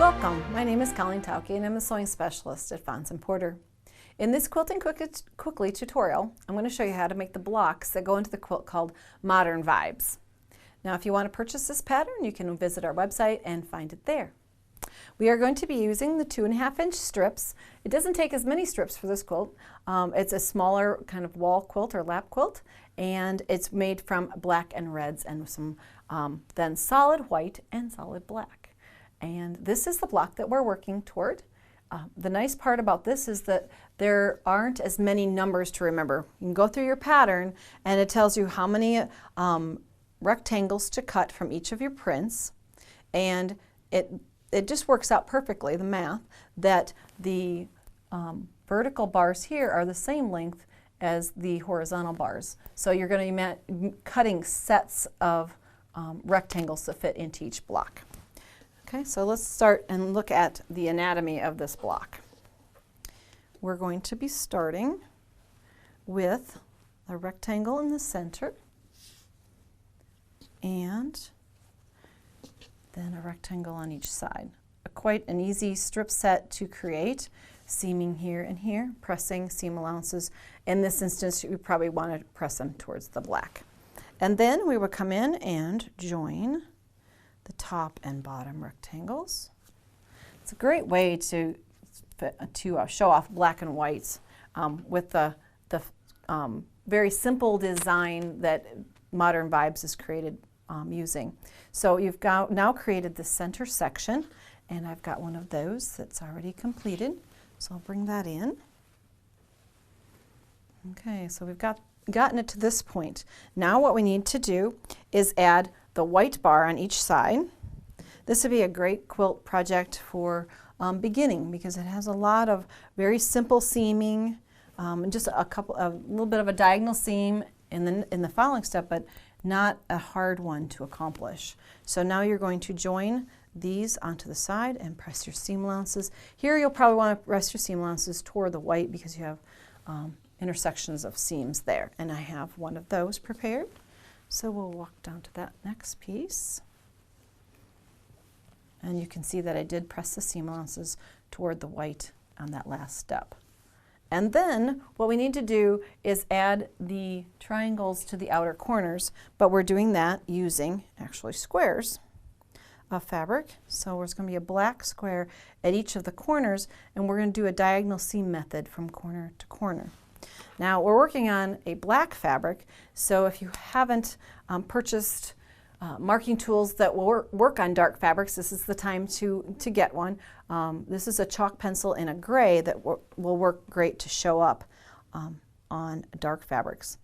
Welcome, my name is Colleen Tauke and I'm a sewing specialist at Fons & Porter. In this Quilting Quickly tutorial, I'm going to show you how to make the blocks that go into the quilt called Modern Vibes. Now if you want to purchase this pattern, you can visit our website and find it there. We are going to be using the 2.5-inch strips. It doesn't take as many strips for this quilt. It's a smaller kind of wall quilt or lap quilt, and it's made from black and reds and some then solid white and solid black. And this is the block that we're working toward. The nice part about this is that there aren't as many numbers to remember. You can go through your pattern and it tells you how many rectangles to cut from each of your prints, and it just works out perfectly, the math, that the vertical bars here are the same length as the horizontal bars. So you're going to be cutting sets of rectangles to fit into each block. Okay, so let's start and look at the anatomy of this block. We're going to be starting with a rectangle in the center and then a rectangle on each side. Quite an easy strip set to create, seaming here and here, pressing seam allowances. In this instance, you probably want to press them towards the black. And then we would come in and join the top and bottom rectangles. It's a great way to show off black and whites with the very simple design that Modern Vibes is created using. So you've now created the center section, and I've got one of those that's already completed. So I'll bring that in. Okay, so we've gotten it to this point. Now what we need to do is add the white bar on each side. This would be a great quilt project for beginning because it has a lot of very simple seaming, and just a little bit of a diagonal seam in the following step, but not a hard one to accomplish. So now you're going to join these onto the side and press your seam allowances. Here you'll probably want to press your seam allowances toward the white because you have intersections of seams there, and I have one of those prepared. So we'll walk down to that next piece. And you can see that I did press the seam allowances toward the white on that last step. And then what we need to do is add the triangles to the outer corners, but we're doing that using actually squares of fabric. So there's going to be a black square at each of the corners, and we're going to do a diagonal seam method from corner to corner. Now we're working on a black fabric, so if you haven't purchased marking tools that will work on dark fabrics, this is the time to get one. This is a chalk pencil in a gray that will work great to show up on dark fabrics.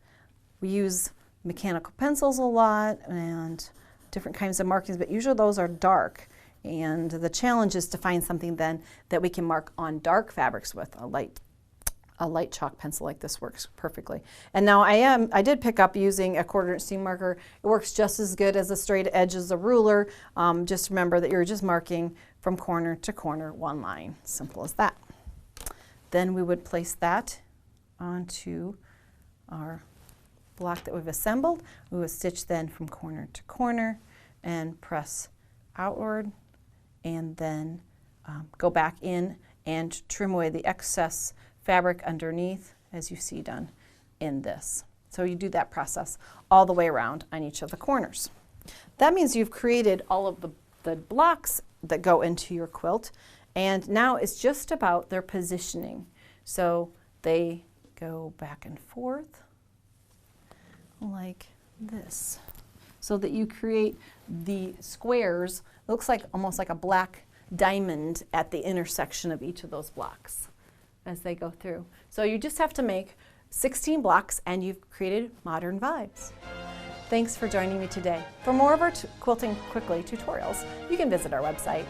We use mechanical pencils a lot and different kinds of markings, but usually those are dark. And the challenge is to find something then that we can mark on dark fabrics with. A light chalk pencil like this works perfectly. And now I did pick up using a 1/4-inch seam marker. It works just as good as a straight edge as a ruler. Just remember that you're just marking from corner to corner one line. Simple as that. Then we would place that onto our block that we've assembled. We would stitch then from corner to corner and press outward, and then go back in and trim away the excess fabric underneath, as you see done in this. So you do that process all the way around on each of the corners. That means you've created all of the blocks that go into your quilt, and now it's just about their positioning. So they go back and forth like this, so that you create the squares. It looks like almost like a black diamond at the intersection of each of those blocks as they go through. So you just have to make 16 blocks and you've created Modern Vibes. Thanks for joining me today. For more of our Quilting Quickly tutorials, you can visit our website.